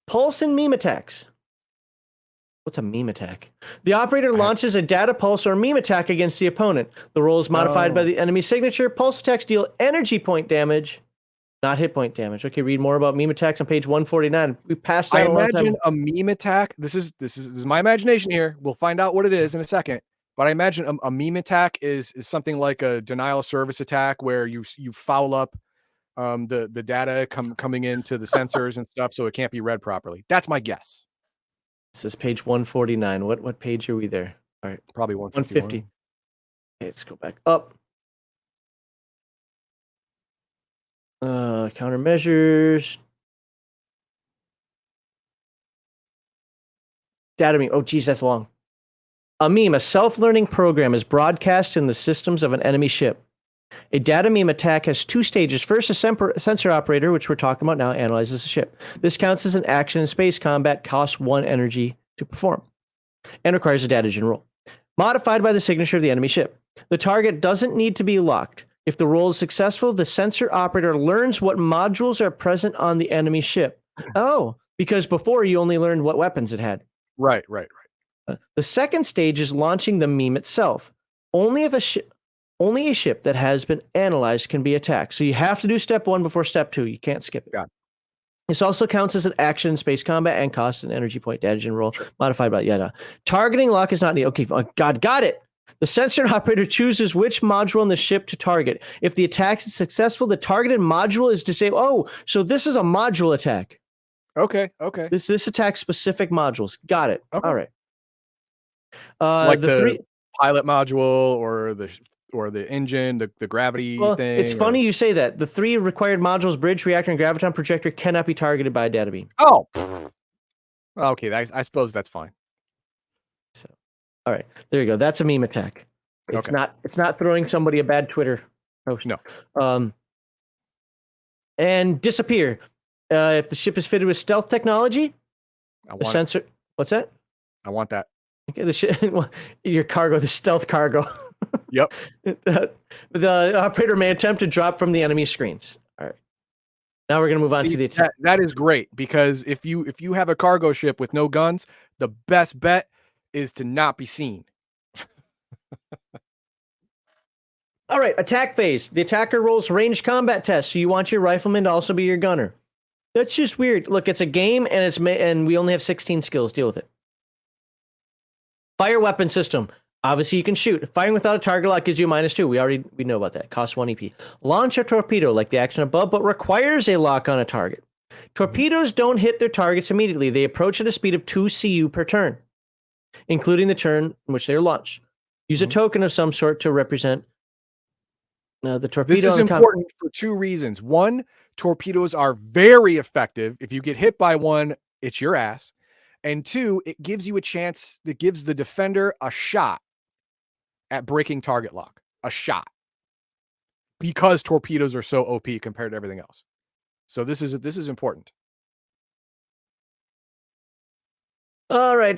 Pulse and meme attacks. What's a meme attack? The operator launches a data pulse or meme attack against the opponent. The roll is modified by the enemy signature. Pulse attacks deal energy point damage, not hit point damage. Okay, read more about meme attacks on page 149. We passed that. I imagine a meme attack. This is my imagination here. We'll find out what it is in a second. But I imagine a meme attack is something like a denial of service attack where you foul up the data coming into the sensors and stuff, so it can't be read properly. That's my guess. This is page 149. What page are we there? All right, probably 150. Okay, let's go back up. Countermeasures. Data meme. Oh, geez, that's long. A meme, a self-learning program, is broadcast in the systems of an enemy ship. A data meme attack has two stages. First, a sensor operator, which we're talking about now, analyzes the ship. This counts as an action in space combat, costs 1 energy to perform, and requires a data gen roll. Modified by the signature of the enemy ship. The target doesn't need to be locked. If the roll is successful, the sensor operator learns what modules are present on the enemy ship. Oh, because before you only learned what weapons it had. Right. The second stage is launching the meme itself. Only a ship that has been analyzed can be attacked. So you have to do step 1 before step 2. You can't skip it. Got it. This also counts as an action in space combat and costs an energy point data gen roll, modified by yada. Targeting lock is not needed. Okay, got it. The sensor operator chooses which module on the ship to target. If the attack is successful, the targeted module is disabled. Oh, so this is a module attack. Okay. This attacks specific modules. Got it. Okay. All right. Like the pilot module or the engine, the gravity thing. It's funny you say that. The 3 required modules, bridge, reactor, and graviton projector, cannot be targeted by a data beam. Oh. Okay, I suppose that's fine. So, all right, there you go. That's a meme attack. It's not throwing somebody a bad Twitter post. No. And disappear. If the ship is fitted with stealth technology, sensor. What's that? I want that. Okay, your cargo, the stealth cargo. Yep. The operator may attempt to drop from the enemy screens. All right. Now we're going to move on to the attack. That is great, because if you have a cargo ship with no guns, the best bet is to not be seen. All right, attack phase. The attacker rolls ranged combat tests, so you want your rifleman to also be your gunner. That's just weird. Look, it's a game, and we only have 16 skills. Deal with it. Fire weapon system. Obviously, you can shoot. Firing without a target lock gives you a -2. We know about that. Costs 1 EP. Launch a torpedo, like the action above, but requires a lock on a target. Torpedoes don't hit their targets immediately. They approach at a speed of 2 CU per turn, including the turn in which they are launched. Use a token of some sort to represent the torpedo. This is important for 2 reasons. 1, torpedoes are very effective. If you get hit by one, it's your ass. And 2, it gives you a chance. That gives the defender a shot at breaking target lock. A shot. Because torpedoes are so OP compared to everything else. So this is important. All right.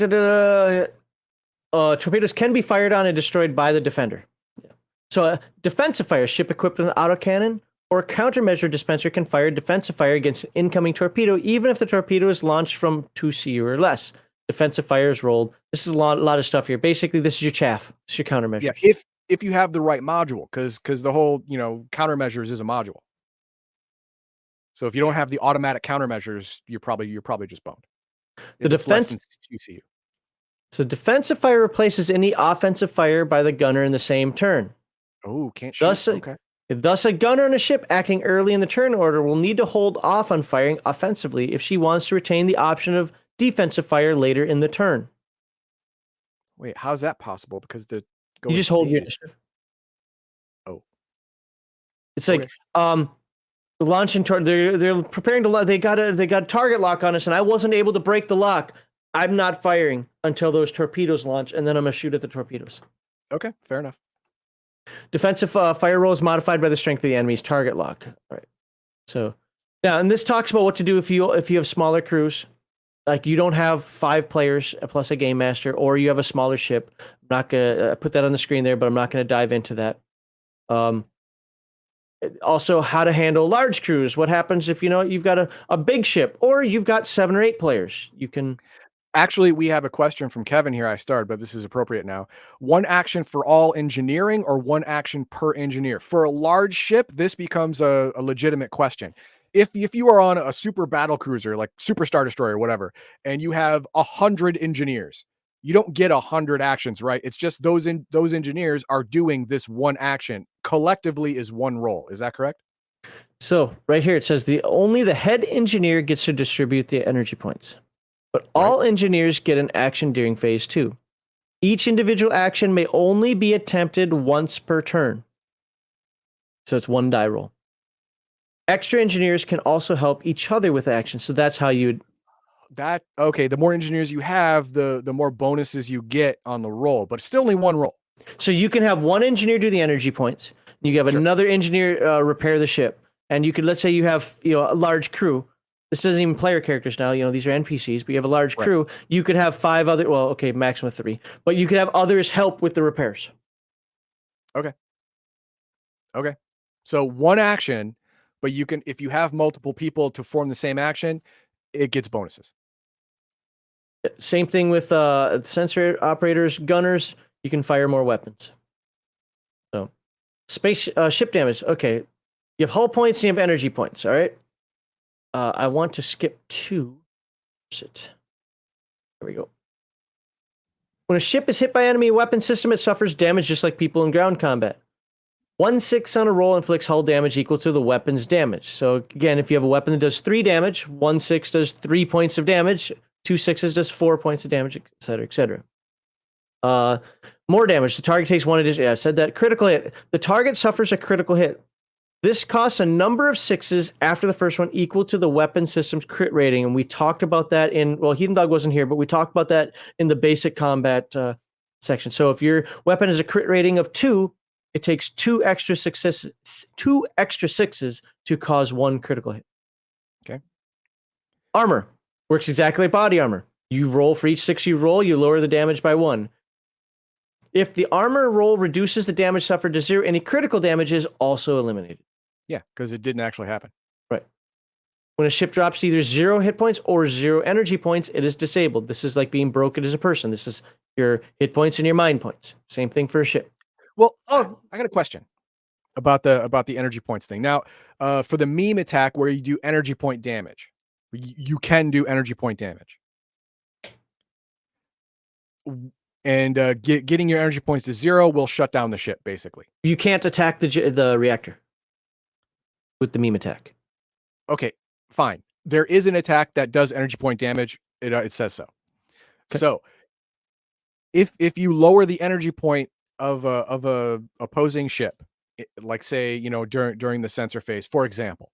Torpedoes can be fired on and destroyed by the defender. Yeah. So defensive fire, ship equipped with an autocannon or countermeasure dispenser can fire defensive fire against an incoming torpedo, even if the torpedo is launched from 2C or less. Defensive fire is rolled. This is a lot of stuff here. Basically, this is your chaff. This is your countermeasures. Yeah, if you have the right module, because the whole countermeasures is a module. So if you don't have the automatic countermeasures, you're probably just boned. The defense 2CU. So defensive fire replaces any offensive fire by the gunner in the same turn. Oh, can't shoot. Okay. Thus, a gunner on a ship acting early in the turn order will need to hold off on firing offensively if she wants to retain the option of defensive fire later in the turn. Wait, how's that possible? Because you just hold your initiative. Oh, it's like launching. They're preparing to. They got a target lock on us, and I wasn't able to break the lock. I'm not firing until those torpedoes launch, and then I'm gonna shoot at the torpedoes. Okay, fair enough. Defensive fire roll is modified by the strength of the enemy's target lock. All right. So now, and this talks about what to do if you have smaller crews, like you don't have 5 players plus a game master, or you have a smaller ship. I'm not gonna put that on the screen there, but I'm not gonna dive into that. Also, how to handle large crews. What happens if you've got a big ship, or you've got 7 or 8 players? You can. Actually, we have a question from Kevin here. I started, but this is appropriate now. 1 action for all engineering or 1 action per engineer? For a large ship, this becomes a legitimate question. If you are on a super battle cruiser, like Super Star Destroyer or whatever, and you have 100 engineers, you don't get 100 actions, right? It's just those engineers are doing this 1 action. Collectively is 1 roll. Is that correct? So right here, it says only the head engineer gets to distribute the energy points. But all engineers get an action during phase 2. Each individual action may only be attempted once per turn. So it's 1 die roll. Extra engineers can also help each other with actions. So that's how you'd. Okay, the more engineers you have, the more bonuses you get on the roll, but it's still only 1 roll. So you can have 1 engineer do the energy points. You have another engineer repair the ship. And you could, let's say you have a large crew. This isn't even player characters now. These are NPCs, but you have a large crew. You could have 5 other, maximum 3. But you could have others help with the repairs. Okay. So 1 action, but you can, if you have multiple people to form the same action, it gets bonuses. Same thing with sensor operators, gunners. You can fire more weapons. So, ship damage. Okay, you have hull points and you have energy points. All right. I want to skip 2. There we go. When a ship is hit by enemy weapon system, it suffers damage just like people in ground combat. 1/6 on a roll inflicts hull damage equal to the weapon's damage. So again, if you have a weapon that does 3 damage, 1/6 does 3 points of damage, 2 6s does 4 points of damage, etc., etc. More damage. The target takes 1 addition. Yeah, I said that. Critical hit. The target suffers a critical hit. This costs a number of 6s after the first one equal to the weapon system's crit rating. And we talked about that Heathen Dog wasn't here, but we talked about that in the basic combat section. So if your weapon has a crit rating of 2, it takes 2 extra 6s to cause 1 critical hit. Okay. Armor works exactly like body armor. You roll for each 6 you roll, you lower the damage by 1. If the armor roll reduces the damage suffered to 0, any critical damage is also eliminated. Yeah, because it didn't actually happen. Right. When a ship drops to either 0 hit points or 0 energy points, it is disabled. This is like being broken as a person. This is your hit points and your mind points. Same thing for a ship. Well, I got a question about the energy points thing. Now, for the meme attack where you do energy point damage, you can do energy point damage. And getting your energy points to 0 will shut down the ship, basically. You can't attack the reactor with the meme attack. Okay, fine. There is an attack that does energy point damage. It says so. Okay. So, if you lower the energy point of a opposing ship, like say during the sensor phase, for example,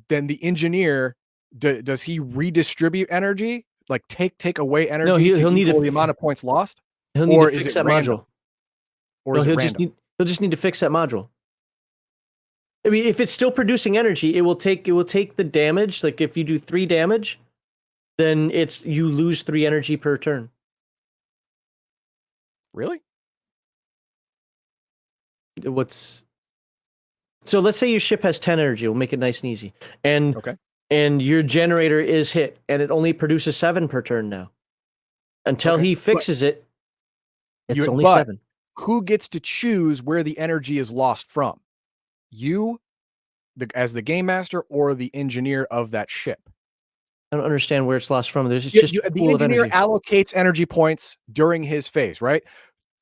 then the engineer does he redistribute energy? Like take away energy? No, he'll need the amount of points lost. He'll need to fix that module. Or is it random? He'll just need to fix that module. I mean, if it's still producing energy, it will take the damage. Like if you do 3 damage, then you lose 3 energy per turn. Really? What's So let's say your ship has 10 energy. We'll make it nice and easy. And Okay. and your generator is hit, and it only produces 7 per turn now. Until Okay, he fixes it, it's only but 7. who gets to choose where the energy is lost from? You, as the game master, or the engineer of that ship? I don't understand where it's lost from. It's just a The pool of engineer energy. allocates energy points during his phase, right?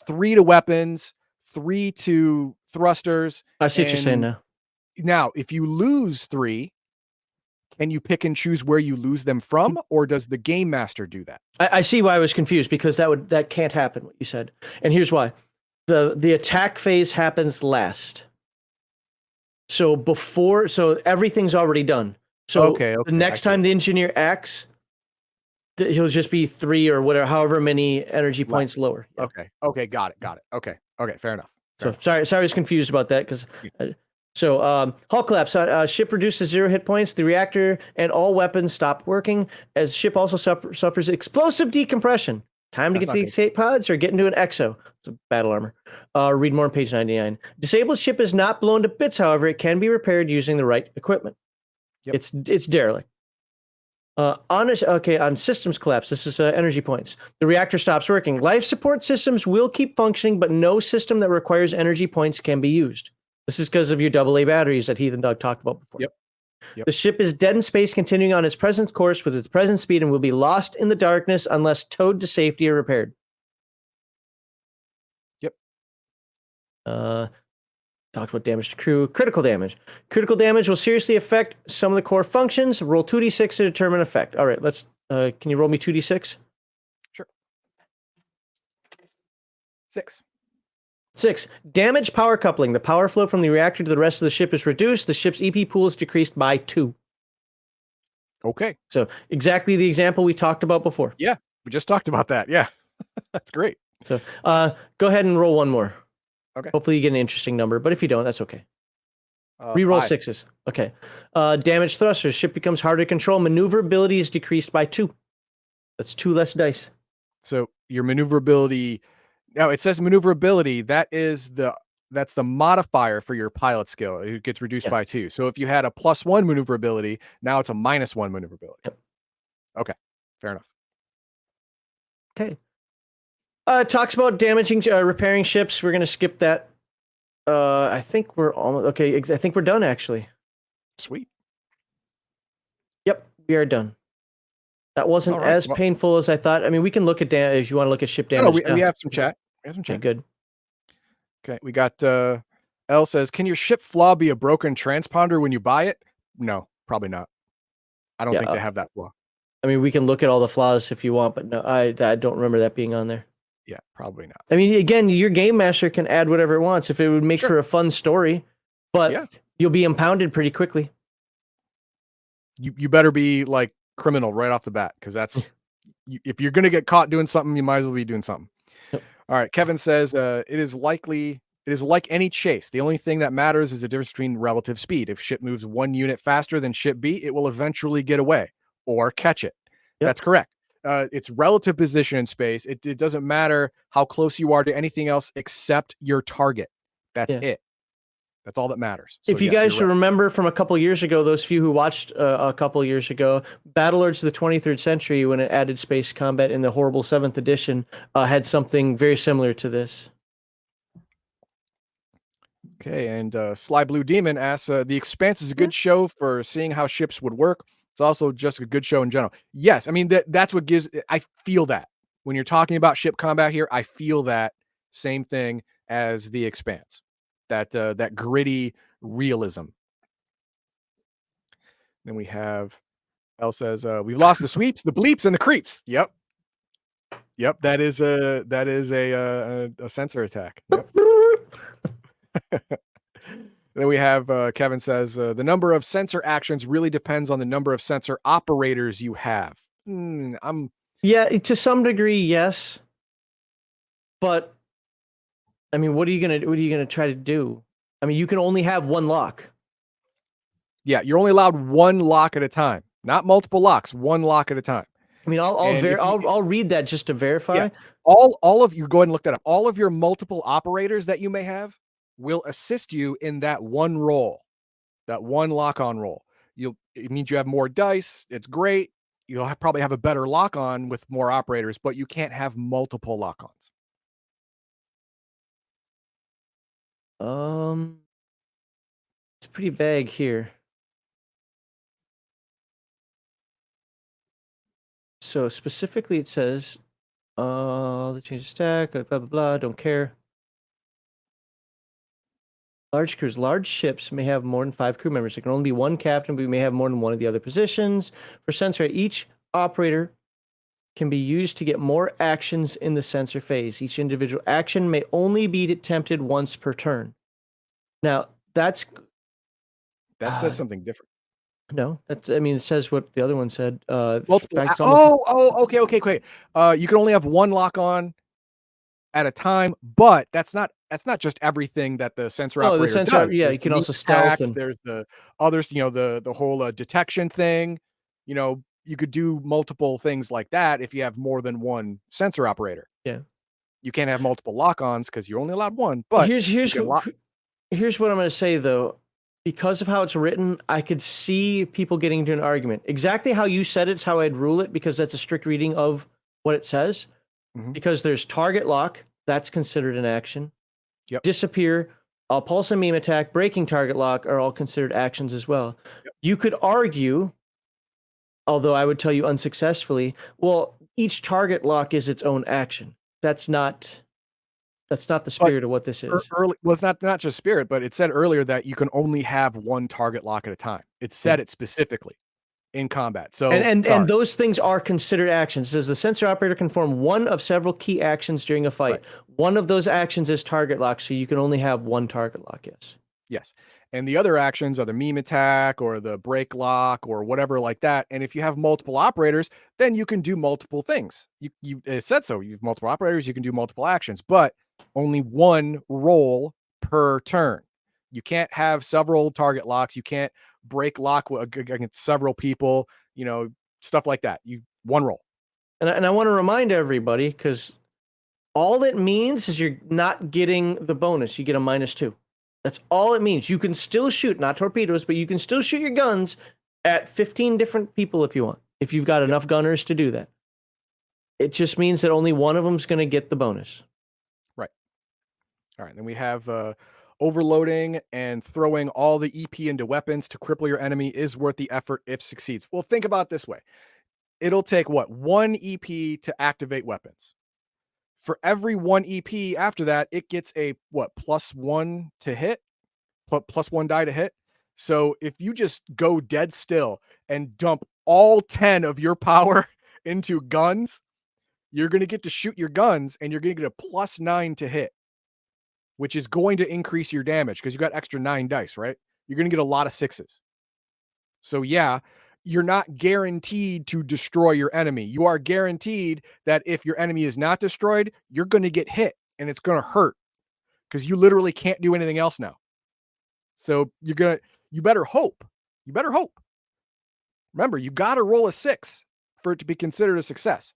3 to weapons, 3 to thrusters. I see what you're saying now. Now, if you lose 3, can you pick and choose where you lose them from, or does the game master do that? I see why I was confused, because that can't happen, what you said. And here's why. The attack phase happens last. So everything's already done. So Okay, the next time the engineer acts, he'll just be 3 or whatever, however many energy points lower. Yeah. Okay, got it. Okay, fair enough. Sorry, I was confused about that because. Hull collapse. Ship reduces 0 hit points. The reactor and all weapons stop working. As ship also suffers explosive decompression. Time to get to the escape pods or get into an exo. It's a battle armor. Read more on page 99. Disabled ship is not blown to bits, however. It can be repaired using the right equipment. Yep. It's derelict. On systems collapse, this is energy points. The reactor stops working. Life support systems will keep functioning, but no system that requires energy points can be used. This is because of your AA batteries that Heath and Doug talked about before. Yep. The ship is dead in space, continuing on its present course with its present speed, and will be lost in the darkness unless towed to safety or repaired. Yep. Talked about damage to crew. Critical damage. Critical damage will seriously affect some of the core functions. Roll 2d6 to determine effect. All right, let's. Can you roll me 2d6? Sure. 6. 6. Damage power coupling. The power flow from the reactor to the rest of the ship is reduced. The ship's EP pool is decreased by 2. Okay. So exactly the example we talked about before. Yeah, we just talked about that. Yeah, that's great. So go ahead and roll one more. Okay. Hopefully you get an interesting number, but if you don't, that's okay. Reroll 6s. Okay. Damage thrusters. Ship becomes harder to control. Maneuverability is decreased by 2. That's 2 less dice. So your maneuverability. Now it says maneuverability. That's the modifier for your pilot skill. It gets reduced by 2. So if you had a +1 maneuverability, now it's a -1 maneuverability. Yep. Okay. Fair enough. Okay. Talks about repairing ships. We're going to skip that. I think we're almost okay. I think we're done actually. Sweet. Yep, we are done. That wasn't as painful as I thought. I mean, we can look at if you want to look at ship damage. We have some chat. Okay, good. Okay, we got L says, "Can your ship flaw be a broken transponder when you buy it?" No, probably not. I don't think they have that flaw. I mean, we can look at all the flaws if you want, but no, I don't remember that being on there. Yeah, probably not. I mean, again, your game master can add whatever it wants if it would make for a fun story, but you'll be impounded pretty quickly. You better be like criminal right off the bat, because that's if you're going to get caught doing something, you might as well be doing something. Yep. All right, Kevin says it is like any chase. The only thing that matters is the difference between relative speed. If ship moves 1 unit faster than ship B, it will eventually get away or catch it. Yep. That's correct. It's relative position in space. It doesn't matter how close you are to anything else except your target. That's it. That's all that matters. So if you guys remember from a couple years ago, those few who watched a couple years ago, Battlelords of the 23rd Century, when it added space combat in the horrible 7th edition, had something very similar to this. Okay, and Sly Blue Demon asks, The Expanse is a good show for seeing how ships would work. It's also just a good show in general. Yes, I mean, that's what gives... I feel that. When you're talking about ship combat here, I feel that same thing as The Expanse. That gritty realism. Then we have... L says, we've lost the sweeps, the bleeps, and the creeps. Yep. That is a sensor attack. Yep. Then we have Kevin says the number of sensor actions really depends on the number of sensor operators you have. To some degree, yes. But I mean, what are you gonna try to do? I mean, you can only have one lock. Yeah, you're only allowed one lock at a time, not multiple locks. One lock at a time. I mean, I'll read that just to verify. Yeah, all of you go ahead and look that up. All of your multiple operators that you may have will assist you in that one roll, that one lock-on roll. It means you have more dice. It's great. You'll probably have a better lock-on with more operators, but you can't have multiple lock-ons. It's pretty vague here. So specifically it says, the change of stack, blah, blah, blah, don't care. Large crews. Large ships may have more than 5 crew members. There can only be one captain, but we may have more than one of the other positions. For sensor, each operator can be used to get more actions in the sensor phase. Each individual action may only be attempted once per turn. Now, that says something different. No, it says what the other one said. Multiple. Okay. You can only have one lock-on at a time, but that's not just everything that the sensor operator the sensor, does. yeah, There's you can the also attacks, stealth, and there's the others, the whole detection thing. You could do multiple things like that if you have more than one sensor operator. yeah. You can't have multiple lock-ons because you're only allowed one. But Here's what I'm going to say though. Because of how it's written, I could see people getting into an argument. Exactly how you said it's how I'd rule it, because that's a strict reading of what it says. Mhm. Because there's target lock, that's considered an action. Yep. Disappear, pulse and meme attack, breaking target lock are all considered actions as well. Yep. You could argue, although I would tell you unsuccessfully, well, each target lock is its own action. That's not the spirit of what this is. It's not just spirit, but it said earlier that you can only have one target lock at a time. It said it specifically in combat. So and those things are considered actions. It says the sensor operator can perform one of several key actions during a fight. Right. One of those actions is target lock, so you can only have one target lock. Yes. And the other actions are the meme attack or the break lock or whatever like that. And if you have multiple operators, then you can do multiple things. It said so. You have multiple operators, you can do multiple actions, but only one roll per turn. You can't have several target locks. You can't break lock against several people, stuff like that. One roll. And I want to remind everybody, because all it means is you're not getting the bonus. You get a -2. That's all it means. You can still shoot, not torpedoes, but you can still shoot your guns at 15 different people if you want, if you've got enough gunners to do that. It just means that only one of them is going to get the bonus. Right. All right. Then we have overloading and throwing all the EP into weapons to cripple your enemy is worth the effort if succeeds. Well, think about it this way. It'll take one EP to activate weapons. For every one EP after that, it gets a +1 to hit, +1 die to hit. So if you just go dead still and dump all 10 of your power into guns, you're going to get to shoot your guns and you're going to get a +9 to hit, which is going to increase your damage because you got extra 9 dice, right? You're going to get a lot of 6s. So yeah, you're not guaranteed to destroy your enemy. You are guaranteed that if your enemy is not destroyed, you're going to get hit and it's going to hurt because you literally can't do anything else now. So you better hope. You better hope. Remember, you got to roll a 6 for it to be considered a success.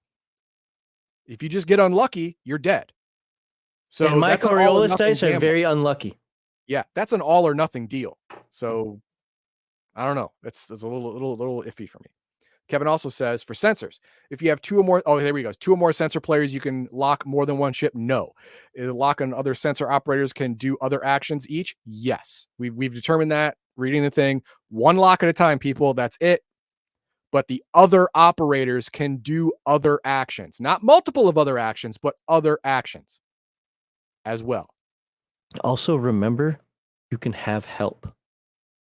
If you just get unlucky, you're dead. So and my Coriolis dice are very unlucky. Yeah, that's an all or nothing deal. So I don't know. It's a little iffy for me. Kevin also says for sensors, if you have 2 or more, there we go. 2 or more sensor players, you can lock more than one ship. No, lock on other sensor operators can do other actions each. Yes, we've determined that. Reading the thing, 1 lock at a time, people. That's it. But the other operators can do other actions, not multiple of other actions, but other actions as well. Also, remember, you can have help.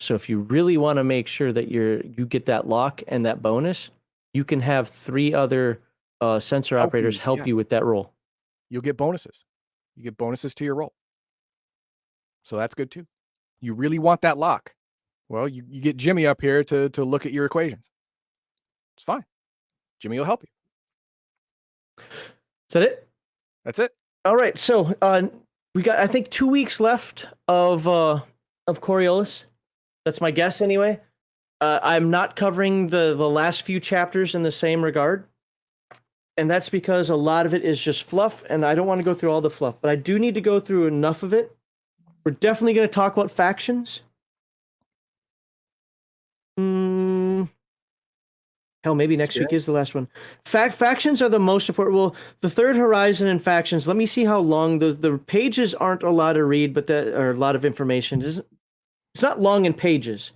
So if you really want to make sure that you get that lock and that bonus, you can have 3 other sensor operators help you with that roll. You'll get bonuses. You get bonuses to your roll. So that's good too. You really want that lock. Well, you get Jimmy up here to look at your equations. It's fine. Jimmy will help you. Is that it? That's it. All right. So we got, I think, 2 weeks left of Coriolis. That's my guess anyway. I'm not covering the last few chapters in the same regard. And that's because a lot of it is just fluff, and I don't want to go through all the fluff, but I do need to go through enough of it We're definitely going to talk about factions. Hell, maybe next week is the last one. Factions are the most important. Well, the Third Horizon and factions. Let me see how long the pages aren't a lot to read, but that are a lot of information. It's not long in pages,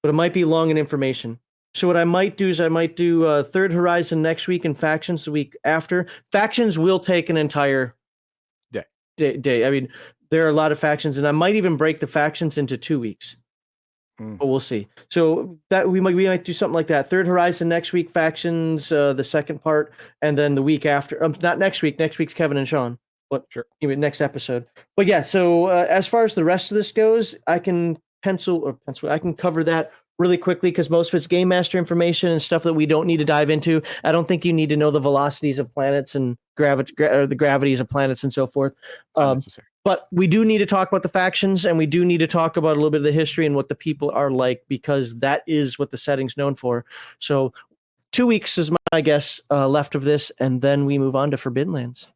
but it might be long in information. So what I might do is I might do Third Horizon next week and factions the week after. Factions will take an entire day. I mean, there are a lot of factions, and I might even break the factions into 2 weeks. But we'll see. So that we might do something like that. Third Horizon next week, factions the second part, and then the week after. Not next week. Next week's Kevin and Sean. But sure. Next episode. But yeah. So as far as the rest of this goes, I can I can cover that really quickly because most of it's game master information and stuff that we don't need to dive into. I don't think you need to know the velocities of planets and the gravities of planets and so forth. But we do need to talk about the factions, and we do need to talk about a little bit of the history and what the people are like, because that is what the setting's known for. So 2 weeks is my guess left of this, and then we move on to Forbidden Lands.